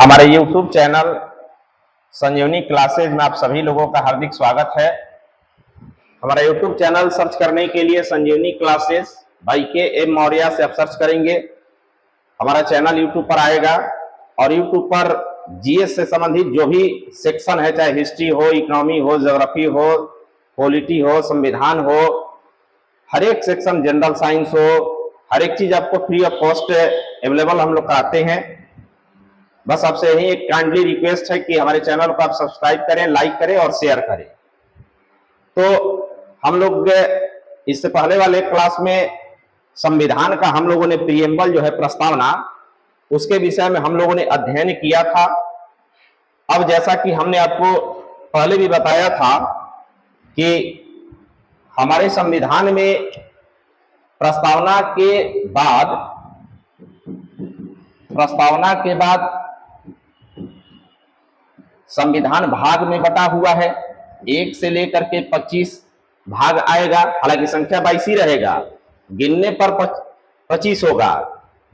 हमारे YouTube channel संजीवनी classes में आप सभी लोगों का हार्दिक स्वागत है। हमारा YouTube चैनल सर्च करने के लिए संजीवनी क्लासेज भाई के एम मौर्य से आप सर्च करेंगे, हमारा चैनल YouTube पर आएगा और YouTube पर जीएस से संबंधित जो भी सेक्शन है, चाहे हिस्ट्री हो, इकोनॉमी हो, ज्योग्राफी हो, पॉलिटी हो, संविधान हो, हर एक सेक्शन, जनरल साइंस हो, हर एक चीज आपको फ्री ऑफ कॉस्ट अवेलेबल हम लोग कराते हैं। बस आपसे यही एक काइंडली रिक्वेस्ट है कि हमारे चैनल को आप सब्सक्राइब करें, लाइक करें और शेयर करें। तो हम लोग इससे पहले वाले क्लास में संविधान का हम लोगों ने प्रीएम्बल जो है प्रस्तावना, उसके विषय में हम लोगों ने अध्ययन किया था। अब जैसा कि हमने आपको पहले भी बताया था कि हमारे संविधान में प्रस्तावना के बाद संविधान भाग में बटा हुआ है। 1 से लेकर के 25 भाग आएगा। हालांकि संख्या 22 ही रहेगा, गिनने पर 25 होगा,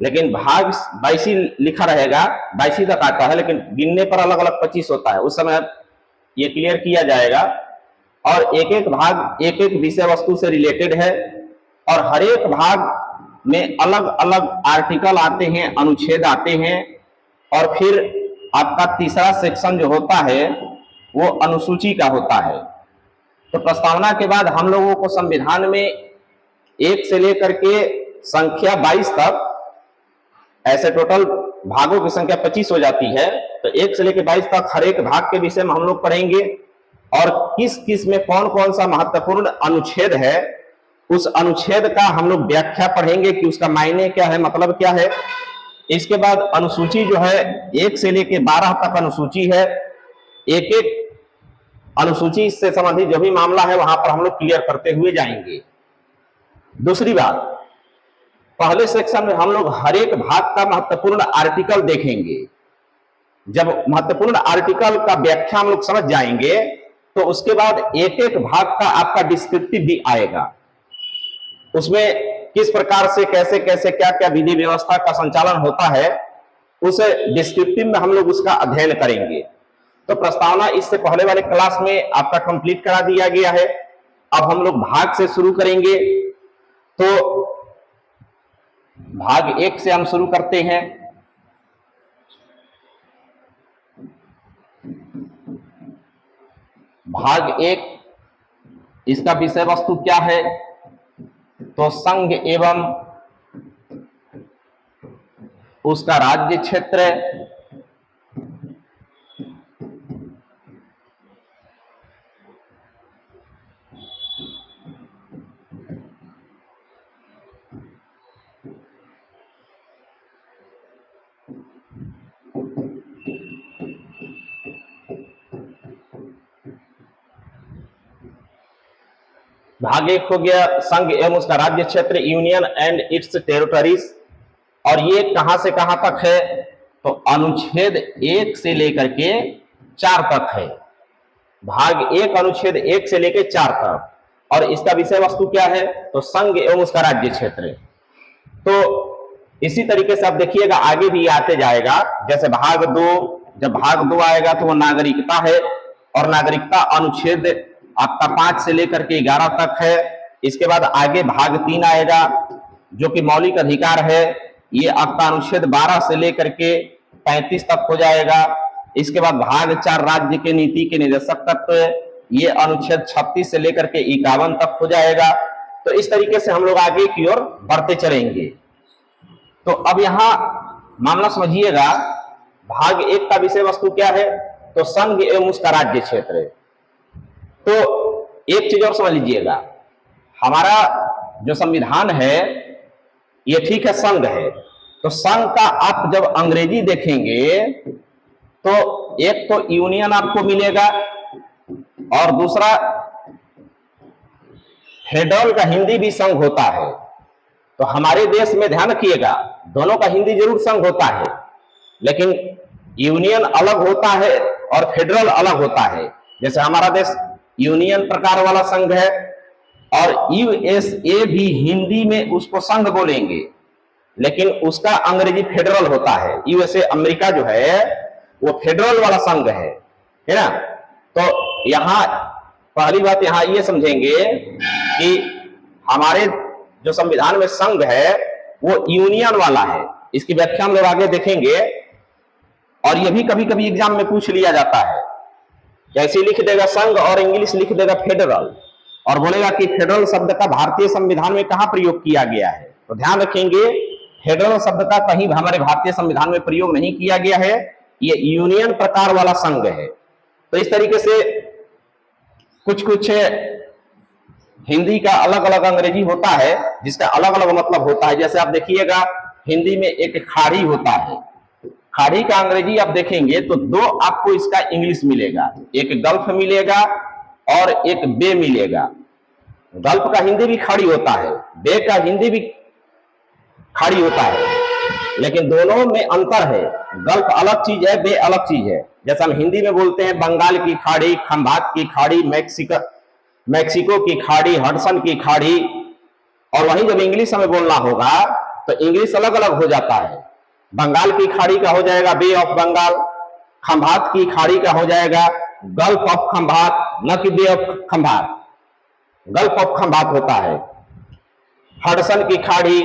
लेकिन भाग 22 लिखा रहेगा, 22 तक आता है, लेकिन गिनने पर अलग अलग 25 होता है। उस समय ये क्लियर किया जाएगा। और एक एक भाग एक एक विषय वस्तु से रिलेटेड है और हर एक भाग में अलग अलग आर्टिकल आते हैं, अनुच्छेद आते हैं। और फिर आपका तीसरा सेक्शन जो होता है वो अनुसूची का होता है। तो प्रस्तावना के बाद हम लोगों को संविधान में 1 से लेकर के संख्या 22 तक, ऐसे टोटल भागों की संख्या 25 हो जाती है। तो 1 से लेकर 22 तक हर एक भाग के विषय में हम लोग पढ़ेंगे और किस किस में कौन कौन सा महत्वपूर्ण अनुच्छेद है, उस अनुच्छेद का हम लोग व्याख्या पढ़ेंगे कि उसका मायने क्या है, मतलब क्या है। इसके बाद अनुसूची जो है 1 से लेकर 12 तक अनुसूची है। एक एक अनुसूची से संबंधित जो भी मामला है वहां पर हम लोग क्लियर करते हुए जाएंगे। दूसरी बात, पहले सेक्शन में हम लोग हर एक भाग का महत्वपूर्ण आर्टिकल देखेंगे। जब महत्वपूर्ण आर्टिकल का व्याख्या हम लोग समझ जाएंगे तो उसके बाद एक एक भाग का आपका डिस्क्रिप्टिव भी आएगा। उसमें किस प्रकार से कैसे कैसे क्या क्या विधि व्यवस्था का संचालन होता है, उस डिस्क्रिप्टिव में हम लोग उसका अध्ययन करेंगे। तो प्रस्तावना इससे पहले वाले क्लास में आपका कंप्लीट करा दिया गया है। अब हम लोग भाग से शुरू करेंगे। तो भाग 1 से हम शुरू करते हैं। भाग 1, इसका विषय वस्तु क्या है? तो संघ एवं उसका राज्य क्षेत्र, भाग 1 हो गया संघ एवं उसका राज्य क्षेत्र, यूनियन एंड इट्स टेरिटरीज। और ये कहां से कहां तक है? तो अनुच्छेद 1 से लेकर के 4 तक है। भाग 1 अनुच्छेद 1 से लेकर 4 तक। और इसका विषय वस्तु क्या है? तो संघ एवं उसका राज्य क्षेत्र। तो इसी तरीके से आप देखिएगा आगे भी आते जाएगा। जैसे भाग 2, जब भाग 2 आएगा तो वो नागरिकता है और नागरिकता अनुच्छेद आपका 5 से लेकर के 11 तक है। इसके बाद आगे भाग 3 आएगा जो कि मौलिक अधिकार है। ये आपका अनुच्छेद 12 से लेकर के 35 तक हो जाएगा। इसके बाद भाग 4 राज्य के नीति के निर्देशक तत्व, ये अनुच्छेद 36 से लेकर के 51 तक हो जाएगा। तो इस तरीके से हम लोग आगे की ओर बढ़ते चलेंगे। तो अब यहां मामला समझिएगा, भाग 1 का विषय वस्तु क्या है? तो संघ एवं उसका राज्य क्षेत्र। तो एक चीज और समझ लीजिएगा, हमारा जो संविधान है ये ठीक है, संघ है। तो संघ का आप जब अंग्रेजी देखेंगे तो एक तो यूनियन आपको मिलेगा और दूसरा फेडरल का हिंदी भी संघ होता है। तो हमारे देश में ध्यान रखिएगा, दोनों का हिंदी जरूर संघ होता है, लेकिन यूनियन अलग होता है और फेडरल अलग होता है। जैसे हमारा देश यूनियन प्रकार वाला संघ है और यूएसए भी हिंदी में उसको संघ बोलेंगे, लेकिन उसका अंग्रेजी फेडरल होता है। यूएसए अमेरिका जो है वो फेडरल वाला संघ है ना। तो यहां पहली बात यहां ये समझेंगे कि हमारे जो संविधान में संघ है वो यूनियन वाला है। इसकी व्याख्या हम लोग आगे देखेंगे, और ये भी कभी कभी एग्जाम में पूछ लिया जाता है। कैसे लिख देगा संघ और इंग्लिश लिख देगा फेडरल, और बोलेगा कि फेडरल शब्द का भारतीय संविधान में कहां प्रयोग किया गया है। तो ध्यान रखेंगे, फेडरल शब्द का कहीं हमारे भारतीय संविधान में प्रयोग नहीं किया गया है, ये यूनियन प्रकार वाला संघ है। तो इस तरीके से कुछ कुछ हिंदी का अलग अलग अंग्रेजी होता है जिसका अलग अलग मतलब होता है। जैसे आप देखिएगा हिंदी में एक खाड़ी होता है, खाड़ी का अंग्रेजी आप देखेंगे तो दो आपको इसका इंग्लिश मिलेगा, एक गल्फ मिलेगा और एक बे मिलेगा। गल्फ का हिंदी भी खाड़ी होता है, बे का हिंदी भी खाड़ी होता है, लेकिन दोनों में अंतर है। गल्फ अलग चीज है, बे अलग चीज है। जैसा हम हिंदी में बोलते हैं बंगाल की खाड़ी, खंभात की खाड़ी, मैक्सिको की खाड़ी, हडसन की खाड़ी, और वहीं जब इंग्लिश हमें बोलना होगा तो इंग्लिश अलग अलग हो जाता है। बंगाल की खाड़ी का हो जाएगा बे ऑफ बंगाल, खंभात की खाड़ी का हो जाएगा गल्फ ऑफ खंभात, न कि bay of Khambhat, gulf of Khambhat होता है। हडसन की खाड़ी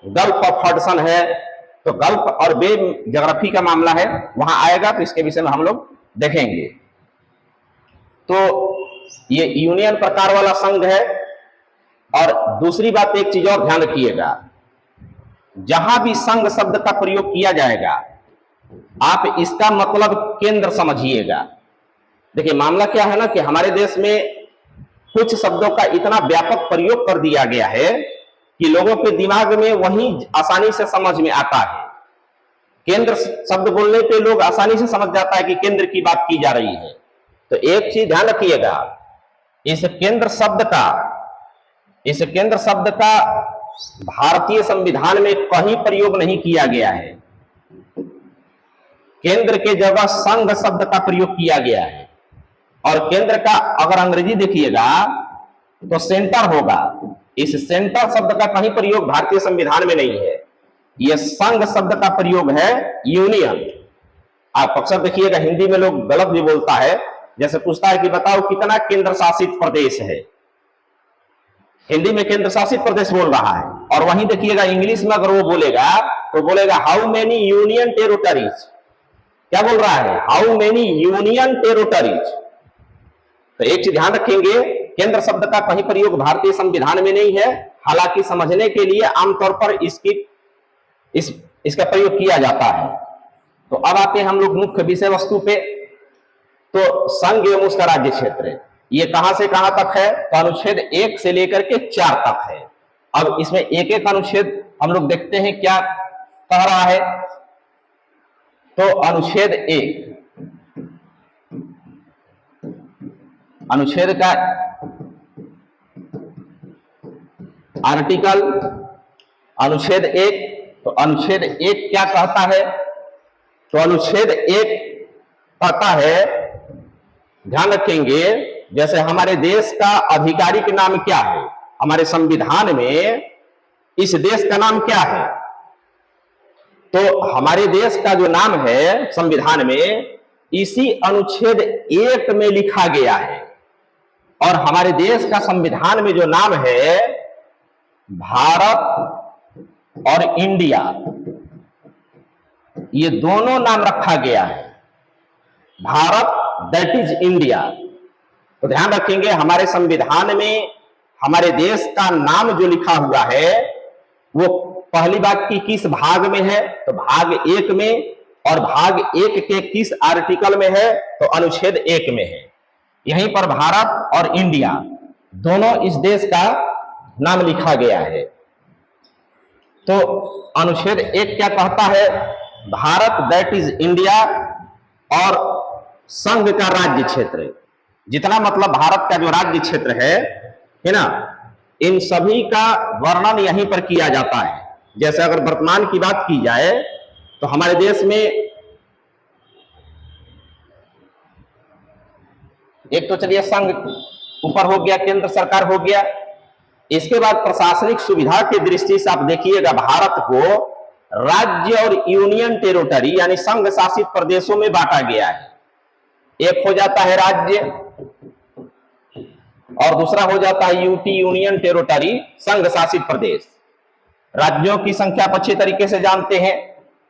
गल्फ ऑफ हडसन है। तो गल्फ और बे ज्योग्राफी का मामला है, वहां आएगा तो इसके विषय में हम लोग देखेंगे। तो ये यूनियन प्रकार वाला संघ है। और दूसरी बात एक चीज और ध्यान रखिएगा, जहां भी संघ शब्द का प्रयोग किया जाएगा आप इसका मतलब केंद्र समझिएगा। देखिए मामला क्या है ना कि हमारे देश में कुछ शब्दों का इतना व्यापक प्रयोग कर दिया गया है कि लोगों के दिमाग में वही आसानी से समझ में आता है। केंद्र शब्द बोलने पे लोग आसानी से समझ जाता है कि केंद्र की बात की जा रही है। तो एक चीज ध्यान रखिएगा, इस केंद्र शब्द का भारतीय संविधान में कहीं प्रयोग नहीं किया गया है। केंद्र के जगह संघ शब्द का प्रयोग किया गया है। और केंद्र का अगर अंग्रेजी देखिएगा तो सेंटर होगा। इस सेंटर शब्द का कहीं प्रयोग भारतीय संविधान में नहीं है, यह संघ शब्द का प्रयोग है, यूनियन। आप अक्सर देखिएगा हिंदी में लोग गलत भी बोलता है, जैसे पूछता है कि बताओ कितना केंद्र शासित प्रदेश है, हिंदी में केंद्र शासित प्रदेश बोल रहा है, और वहीं देखिएगा इंग्लिश में अगर वो बोलेगा तो बोलेगा हाउ मेनी यूनियन टेरिटरीज। क्या बोल रहा है? How many union territories. तो एक चीज ध्यान रखेंगे, केंद्र शब्द का कहीं प्रयोग भारतीय संविधान में नहीं है, हालांकि समझने के लिए आमतौर पर इसका प्रयोग किया जाता है। तो अब आते हैं हम लोग मुख्य विषय वस्तु पे। तो संघ एवं उसका राज्य क्षेत्र ये कहां से कहां तक है? तो अनुच्छेद 1 से लेकर के 4 तक है। अब इसमें एक एक अनुच्छेद हम लोग देखते हैं क्या कह रहा है। तो अनुच्छेद 1, अनुच्छेद का आर्टिकल अनुच्छेद 1। तो अनुच्छेद 1 क्या कहता है? तो अनुच्छेद 1 कहता है, ध्यान रखेंगे, जैसे हमारे देश का आधिकारिक नाम क्या है, हमारे संविधान में इस देश का नाम क्या है? तो हमारे देश का जो नाम है संविधान में इसी अनुच्छेद 1 में लिखा गया है। और हमारे देश का संविधान में जो नाम है भारत और इंडिया, ये दोनों नाम रखा गया है। Bharat that is India. तो ध्यान रखेंगे हमारे संविधान में हमारे देश का नाम जो लिखा हुआ है वो पहली बात की किस भाग में है? तो भाग 1 में। और भाग 1 के किस आर्टिकल में है? तो अनुच्छेद 1 में है। यहीं पर भारत और इंडिया दोनों इस देश का नाम लिखा गया है। तो अनुच्छेद 1 क्या कहता है? भारत दैट इज इंडिया और संघ का राज्य क्षेत्र, जितना मतलब भारत का जो राज्य क्षेत्र है ना, इन सभी का वर्णन यहीं पर किया जाता है। जैसे अगर वर्तमान की बात की जाए तो हमारे देश में एक तो चलिए संघ ऊपर हो गया, केंद्र सरकार हो गया। इसके बाद प्रशासनिक सुविधा की दृष्टि से आप देखिएगा भारत को राज्य और यूनियन टेरिटरी यानी संघ शासित प्रदेशों में बांटा गया है। एक हो जाता है राज्य और दूसरा हो जाता है यूटी यूनियन टेरिटरी संघ शासित प्रदेश। राज्यों की संख्या आप अच्छे तरीके से जानते हैं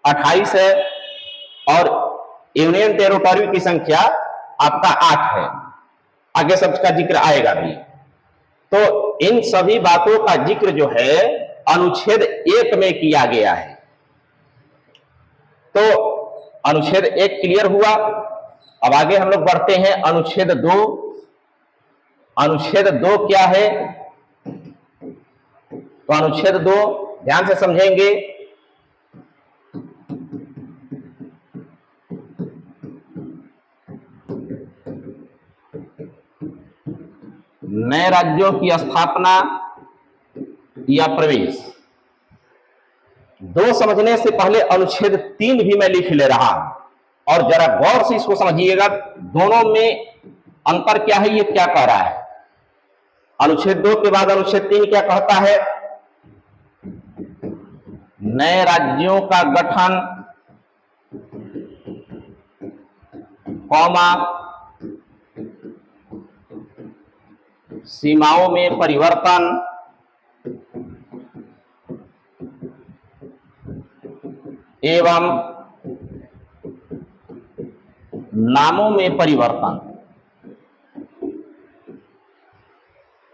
28 है और यूनियन टेरिटरी की संख्या आपका 8 है। आगे सबका जिक्र आएगा भी। तो इन सभी बातों का जिक्र जो है अनुच्छेद 1 में किया गया है। तो अनुच्छेद 1 क्लियर हुआ। अब आगे हम लोग बढ़ते हैं अनुच्छेद 2। अनुच्छेद 2 क्या है? तो अनुच्छेद 2 ध्यान से समझेंगे। नए राज्यों की स्थापना या प्रवेश। 2 समझने से पहले अनुच्छेद 3 भी मैं लिख ले रहा हूं और जरा गौर से इसको समझिएगा, दोनों में अंतर क्या है, ये क्या कह रहा है। अनुच्छेद 2 के बाद अनुच्छेद 3 क्या कहता है? नए राज्यों का गठन कौमा सीमाओं में परिवर्तन एवं नामों में परिवर्तन।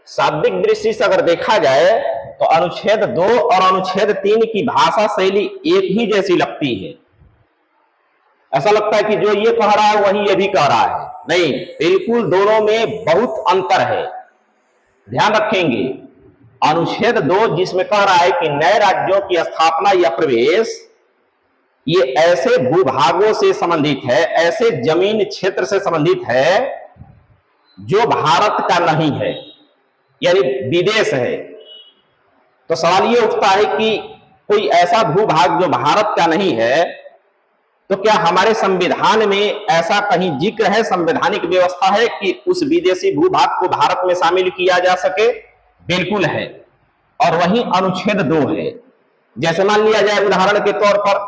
शाब्दिक दृष्टि से अगर देखा जाए तो अनुच्छेद 2 और अनुच्छेद 3 की भाषा शैली एक ही जैसी लगती है। ऐसा लगता है कि जो ये कह रहा है वही ये भी कह रहा है। नहीं, बिल्कुल दोनों में बहुत अंतर है। ध्यान रखेंगे, अनुच्छेद 2 जिसमें कह रहा है कि नए राज्यों की स्थापना या प्रवेश, ये ऐसे भूभागों से संबंधित है, ऐसे जमीन क्षेत्र से संबंधित है जो भारत का नहीं है, यानी विदेश है। तो सवाल ये उठता है कि कोई ऐसा भूभाग जो भारत का नहीं है, तो क्या हमारे संविधान में ऐसा कहीं जिक्र है, संवैधानिक व्यवस्था है कि उस विदेशी भूभाग को भारत में शामिल किया जा सके? बिल्कुल है। और वही अनुच्छेद 2 है। जैसे मान लिया जाए उदाहरण के तौर पर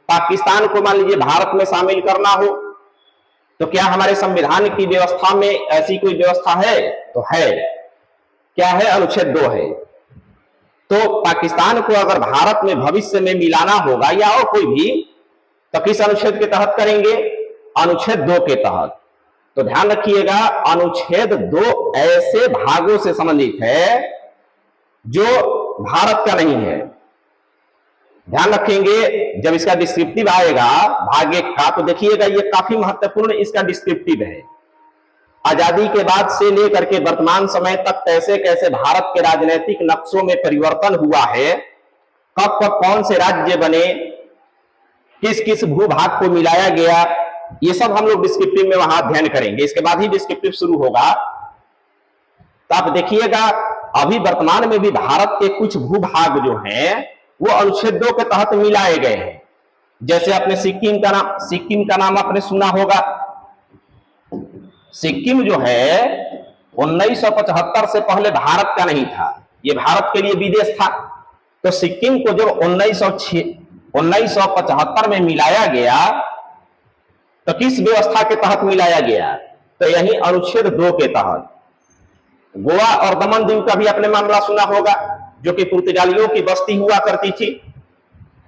पाकिस्तान को मान लीजिए भारत में शामिल करना हो, तो क्या हमारे संविधान की व्यवस्था में ऐसी कोई व्यवस्था है? तो है। क्या है? अनुच्छेद 2 है। तो पाकिस्तान को अगर भारत में भविष्य में मिलाना होगा या और कोई भी, तो किस अनुच्छेद के तहत करेंगे? अनुच्छेद 2 के तहत। तो ध्यान रखिएगा, अनुच्छेद 2 ऐसे भागों से संबंधित है जो भारत का नहीं है। ध्यान रखेंगे, जब इसका डिस्क्रिप्टिव आएगा भाग 1 का, तो देखिएगा ये काफी महत्वपूर्ण इसका डिस्क्रिप्टिव है। आजादी के बाद से लेकर के वर्तमान समय तक कैसे कैसे भारत के राजनीतिक नक्शों में परिवर्तन हुआ है, कब कब कौन से राज्य बने, किस किस भूभाग को मिलाया गया, ये सब हम लोग डिस्क्रिप्टिव में वहां अध्ययन करेंगे। इसके बाद ही डिस्क्रिप्टिव शुरू होगा। तो आप देखिएगा, अभी वर्तमान में भी भारत के कुछ भूभाग जो हैं वो अनुच्छेद 2 के तहत मिलाए गए हैं। जैसे आपने सिक्किम का नाम आपने सुना होगा। सिक्किम जो है 1975 से पहले भारत का नहीं था, ये भारत के लिए विदेश था। तो सिक्किम को जब 1975 में मिलाया गया, तो किस व्यवस्था के तहत मिलाया गया? तो यही अनुच्छेद 2 के तहत। गोवा और दमन दीव का भी आपने मामला सुना होगा, जो कि पुर्तगालियों की बस्ती हुआ करती थी।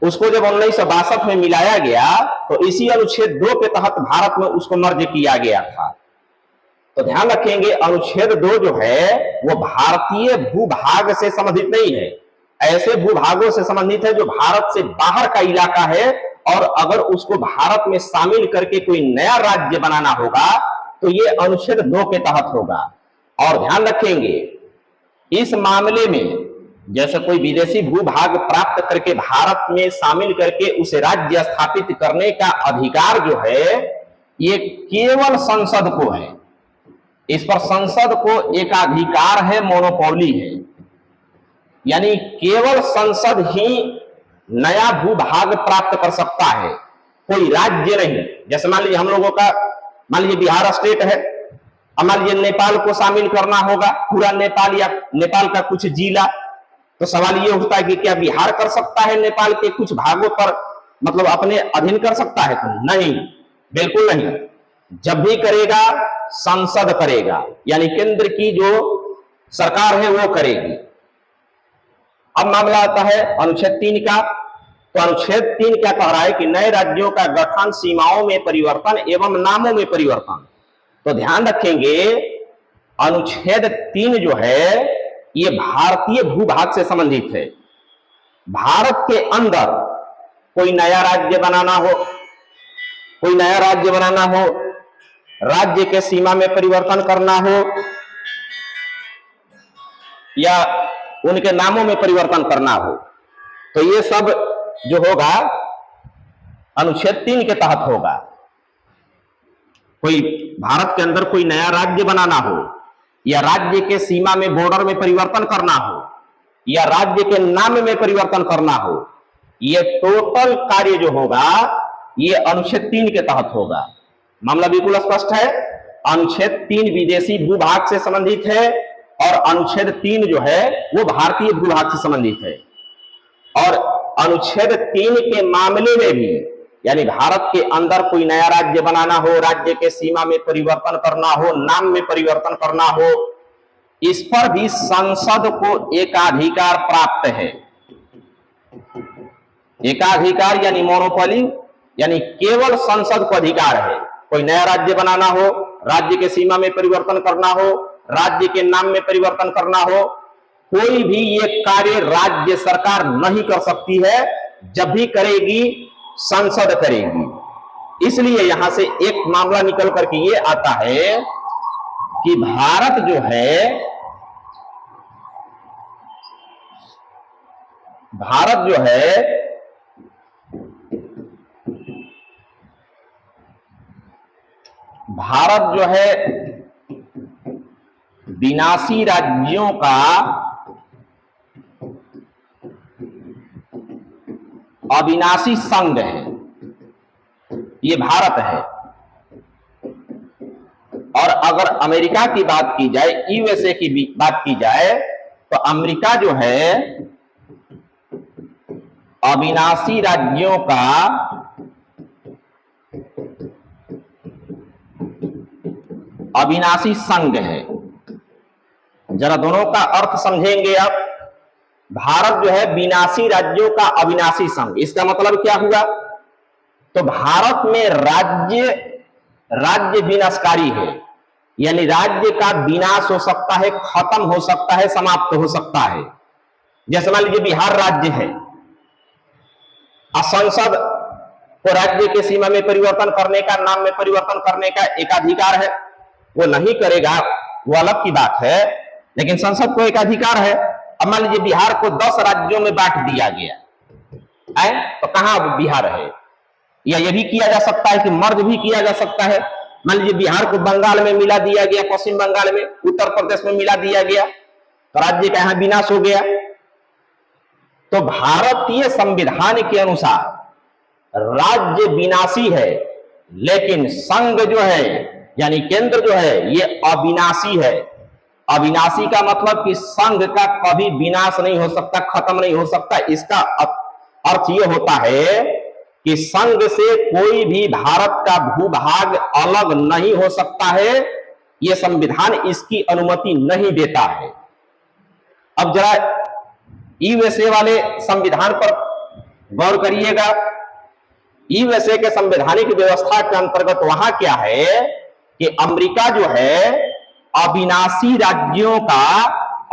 उसको जब 1962 में मिलाया गया, तो इसी अनुच्छेद 2 के तहत भारत में उसको मर्ज किया गया था। तो ध्यान रखेंगे, अनुच्छेद 2 जो है वो भारतीय भूभाग से संबंधित नहीं है, ऐसे भूभागों से संबंधित है जो भारत से बाहर का इलाका है, और अगर उसको भारत में शामिल करके कोई नया राज्य बनाना होगा तो ये अनुच्छेद 2 के तहत होगा। और ध्यान रखेंगे, इस मामले में जैसे कोई विदेशी भूभाग प्राप्त करके भारत में शामिल करके उसे राज्य स्थापित करने का अधिकार जो है ये केवल संसद को है। इस पर संसद को एकाधिकार है, मोनोपोली है, यानी केवल संसद ही नया भूभाग प्राप्त कर सकता है, कोई राज्य नहीं। जैसे मान लीजिए हम लोगों का, मान लीजिए बिहार स्टेट है, मान लीजिए नेपाल को शामिल करना होगा, पूरा नेपाल या नेपाल का कुछ जिला, तो सवाल ये उठता है कि क्या बिहार कर सकता है नेपाल के कुछ भागों पर मतलब अपने अधीन कर सकता है? तो नहीं, बिल्कुल नहीं। जब भी करेगा संसद करेगा, यानी केंद्र की जो सरकार है वो करेगी। अब मामला आता है अनुच्छेद 3 का। तो अनुच्छेद 3 क्या कह रहा है कि नए राज्यों का गठन, सीमाओं में परिवर्तन एवं नामों में परिवर्तन। तो ध्यान रखेंगे अनुच्छेद 3 जो है ये भारतीय भूभाग से संबंधित है। भारत के अंदर कोई नया राज्य बनाना हो, कोई नया राज्य बनाना हो, राज्य के सीमा में परिवर्तन करना हो या उनके नामों में परिवर्तन करना हो, तो ये सब जो होगा अनुच्छेद 3 के तहत होगा। कोई भारत के अंदर कोई नया राज्य बनाना हो या राज्य के सीमा में बॉर्डर में परिवर्तन करना हो या राज्य के नाम में परिवर्तन करना हो, ये टोटल कार्य जो होगा ये अनुच्छेद 3 के तहत होगा। मामला बिल्कुल स्पष्ट है। अनुच्छेद 3 विदेशी भूभाग से संबंधित है और अनुच्छेद 3 जो है वो भारतीय भूभाग से संबंधित है। और अनुच्छेद 3 के मामले में भी, यानी भारत के अंदर कोई नया राज्य बनाना हो, राज्य के सीमा में परिवर्तन करना हो, नाम में परिवर्तन करना हो, इस पर भी संसद को एकाधिकार प्राप्त है। एकाधिकार यानी मोनोपोली, यानी केवल संसद को अधिकार है। कोई नया राज्य बनाना हो, राज्य के सीमा में परिवर्तन करना हो, राज्य के नाम में परिवर्तन करना हो, कोई भी ये कार्य राज्य सरकार नहीं कर सकती है। जब भी करेगी संसद करेगी। इसलिए यहां से एक मामला निकल करके ये आता है कि भारत जो है विनाशी राज्यों का अविनाशी संघ है। ये भारत है। और अगर अमेरिका की बात की जाए, यूएसए की बात की जाए, तो अमेरिका जो है अविनाशी राज्यों का अविनाशी संघ है। जरा दोनों का अर्थ समझेंगे आप। भारत जो है विनाशी राज्यों का अविनाशी संघ, इसका मतलब क्या हुआ? तो भारत में राज्य विनाशकारी है, यानी राज्य का विनाश हो सकता है, खत्म हो सकता है, समाप्त हो सकता है। जैसे मान लीजिए बिहार राज्य है, संसद को राज्य के सीमा में परिवर्तन करने का, नाम में परिवर्तन करने का एकाधिकार है। वो नहीं करेगा वो अलग की बात है, लेकिन संसद को एकाधिकार है। अब मान लीजिए बिहार को 10 राज्यों में बांट दिया गया है, तो कहां बिहार है? या यह भी किया जा सकता है कि मर्ज भी किया जा सकता है। मान लीजिए बिहार को बंगाल में मिला दिया गया, पश्चिम बंगाल में, उत्तर प्रदेश में मिला दिया गया, तो राज्य का यहां विनाश हो गया। तो भारतीय संविधान के अनुसार राज्य विनाशी है, लेकिन संघ जो है यानी केंद्र जो है ये अविनाशी है। अविनाशी का मतलब कि संघ का कभी विनाश नहीं हो सकता, खत्म नहीं हो सकता। इसका अर्थ यह होता है कि संघ से कोई भी भारत का भूभाग अलग नहीं हो सकता है। यह संविधान इसकी अनुमति नहीं देता है। अब जरा यूएसए वाले संविधान पर गौर करिएगा। यूएसए के संवैधानिक व्यवस्था के अंतर्गत वहां क्या है कि अमेरिका जो है अविनाशी राज्यों का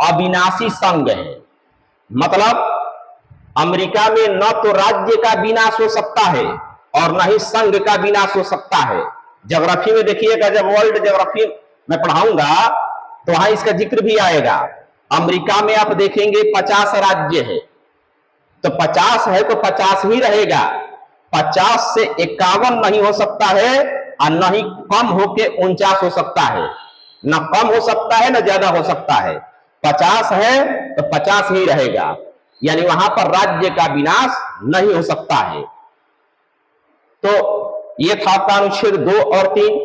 अविनाशी संघ है। मतलब अमेरिका में न तो राज्य का विनाश हो सकता है और न ही संघ का विनाश हो सकता है। ज्योग्राफी में देखिएगा, जब वर्ल्ड ज्योग्राफी में पढ़ाऊंगा तो वहां इसका जिक्र भी आएगा। अमेरिका में आप देखेंगे 50 राज्य है, तो 50 है तो 50 ही रहेगा। 50 से 51 नहीं हो सकता है और न ही कम होके 49 हो सकता है। न कम हो सकता है न ज्यादा हो सकता है। 50 है तो 50 ही रहेगा, यानी वहां पर राज्य का विनाश नहीं हो सकता है। तो यह था आपका अनुच्छेद 2 और 3।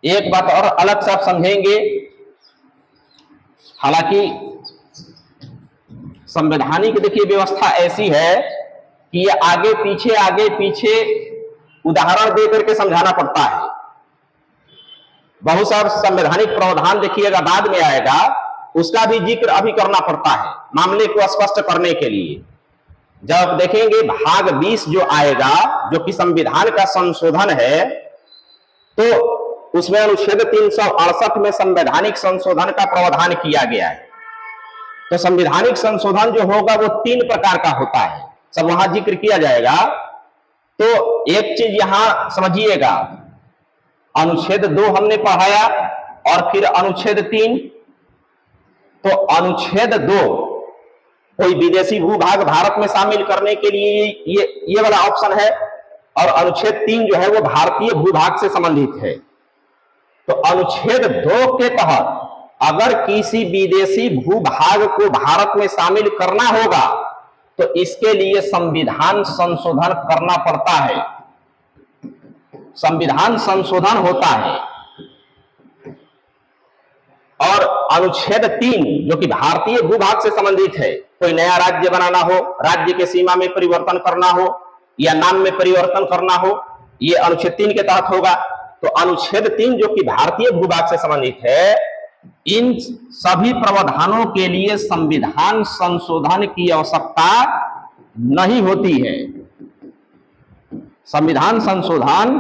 एक बात और अलग से आप समझेंगे, हालांकि संवैधानिक देखिए व्यवस्था ऐसी है कि ये आगे पीछे उदाहरण दे करके समझाना पड़ता है। बहुत सारा संवैधानिक प्रावधान देखिएगा बाद में आएगा, उसका भी जिक्र अभी करना पड़ता है मामले को स्पष्ट करने के लिए। जब देखेंगे भाग 20 जो आएगा, जो कि संविधान का संशोधन है, तो उसमें अनुच्छेद 368 में संवैधानिक संशोधन का प्रावधान किया गया है। तो संवैधानिक संशोधन जो होगा वो 3 प्रकार का होता है, सब वहां जिक्र किया जाएगा। तो एक चीज यहां समझिएगा, अनुच्छेद 2 हमने पढ़ाया और फिर अनुच्छेद 3। तो अनुच्छेद 2 कोई विदेशी भूभाग भारत में शामिल करने के लिए ये वाला ऑप्शन है, और अनुच्छेद 3 जो है वो भारतीय भूभाग से संबंधित है। तो अनुच्छेद 2 के तहत अगर किसी विदेशी भूभाग को भारत में शामिल करना होगा तो इसके लिए संविधान संशोधन करना पड़ता है, संविधान संशोधन होता है। और अनुच्छेद 3 जो कि भारतीय भूभाग से संबंधित है, कोई नया राज्य बनाना हो, राज्य के सीमा में परिवर्तन करना हो या नाम में परिवर्तन करना हो, ये अनुच्छेद 3 के तहत होगा। तो अनुच्छेद 3 जो कि भारतीय भूभाग से संबंधित है, इन सभी प्रावधानों के लिए संविधान संशोधन की आवश्यकता नहीं होती है, संविधान संशोधन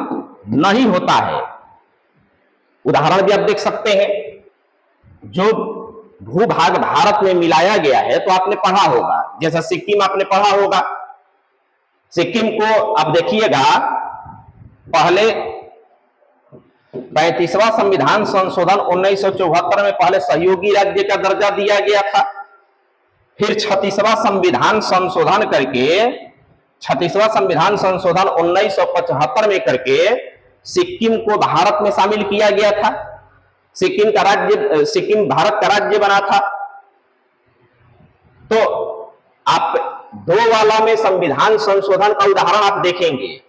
नहीं होता है। उदाहरण भी आप देख सकते हैं, जो भूभाग भारत में मिलाया गया है तो आपने पढ़ा होगा, जैसा सिक्किम आपने पढ़ा होगा। सिक्किम को आप देखिएगा, पहले 35वां संविधान संशोधन 1974 में पहले सहयोगी राज्य का दर्जा दिया गया था। फिर 36वां संविधान संशोधन करके, 36वां संविधान संशोधन 1975 में करके सिक्किम को भारत में शामिल किया गया था। सिक्किम भारत का राज्य बना था। तो आप 2 वाला में संविधान संशोधन का उदाहरण आप देखेंगे,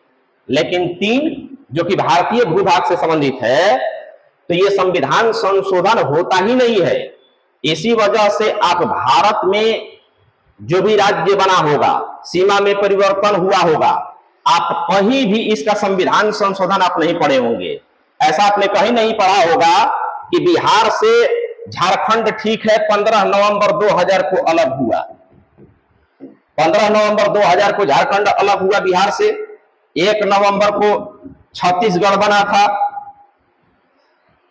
लेकिन 3 जो कि भारतीय भूभाग से संबंधित है, तो ये संविधान संशोधन होता ही नहीं है। इसी वजह से आप भारत में जो भी राज्य बना होगा, सीमा में परिवर्तन हुआ होगा, आप कहीं भी इसका संविधान संशोधन आप नहीं पढ़े होंगे। ऐसा आपने कहीं नहीं पढ़ा होगा कि बिहार से झारखंड ठीक है 15 नवंबर 2000 को अलग हुआ, 15 नवंबर 2000 को झारखंड अलग हुआ बिहार से, 1 नवंबर को छत्तीसगढ़ बना था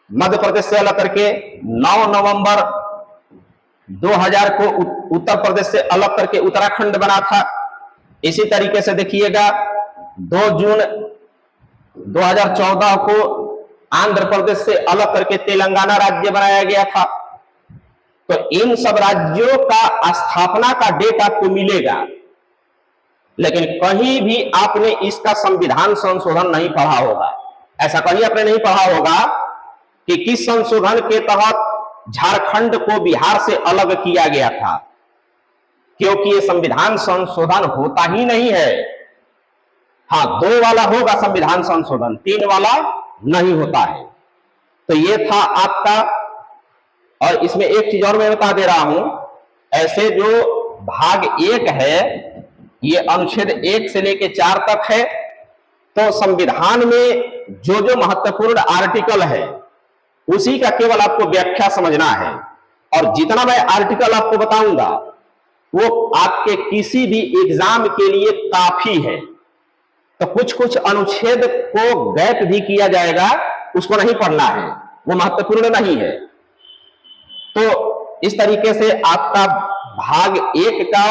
मध्य प्रदेश से अलग करके, 9 नवंबर 2000 को उत्तर प्रदेश से अलग करके उत्तराखंड बना था। इसी तरीके से देखिएगा 2 जून 2014 को आंध्र प्रदेश से अलग करके तेलंगाना राज्य बनाया गया था। तो इन सब राज्यों का स्थापना का डेट आपको मिलेगा, लेकिन कहीं भी आपने इसका संविधान संशोधन नहीं पढ़ा होगा। ऐसा कहीं आपने नहीं पढ़ा होगा कि किस संशोधन के तहत झारखंड को बिहार से अलग किया गया था, क्योंकि ये संविधान संशोधन होता ही नहीं है। हाँ, 2 वाला होगा संविधान संशोधन, 3 वाला नहीं होता है। तो ये था आपका। और इसमें एक चीज और मैं बता दे रहा हूं, ऐसे जो भाग 1 है, ये अनुच्छेद 1 से लेकर 4 तक है। तो संविधान में जो जो महत्वपूर्ण आर्टिकल है उसी का केवल आपको व्याख्या समझना है, और जितना मैं आर्टिकल आपको बताऊंगा वो आपके किसी भी एग्जाम के लिए काफी है। तो कुछ कुछ अनुच्छेद को गैप भी किया जाएगा, उसको नहीं पढ़ना है, वो महत्वपूर्ण नहीं है। तो इस तरीके से आपका भाग 1 का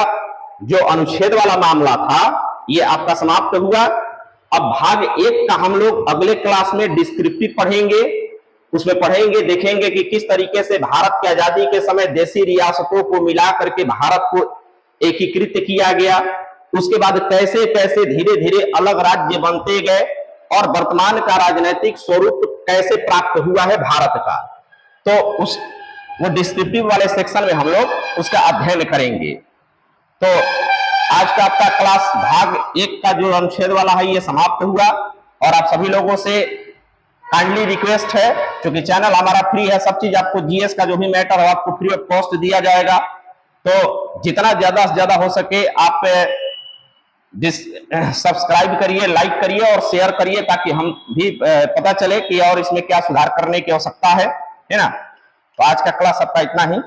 जो अनुच्छेद वाला मामला था ये आपका समाप्त हुआ। अब भाग 1 का हम लोग अगले क्लास में डिस्क्रिप्टिव पढ़ेंगे, उसमें पढ़ेंगे, देखेंगे कि किस तरीके से भारत की आजादी के समय देशी रियासतों को मिला करके भारत को एकीकृत किया गया, उसके बाद कैसे कैसे धीरे धीरे अलग राज्य बनते गए और वर्तमान का राजनीतिक स्वरूप कैसे प्राप्त हुआ है भारत का। तो वो डिस्क्रिप्टिव वाले सेक्शन में हम लोग उसका अध्ययन करेंगे। तो आज का आपका क्लास भाग 1 का जो अनुच्छेद वाला है ये समाप्त हुआ, और आप सभी लोगों से काइंडली रिक्वेस्ट है, क्योंकि चैनल हमारा फ्री है, सब चीज आपको जीएस का जो भी मैटर हो आपको फ्री ऑफ कॉस्ट दिया जाएगा। तो जितना ज्यादा से ज्यादा हो सके आप सब्सक्राइब करिए, लाइक करिए और शेयर करिए, ताकि हम भी पता चले कि और इसमें क्या सुधार करने की आवश्यकता है ना। तो आज का क्लास आपका इतना ही।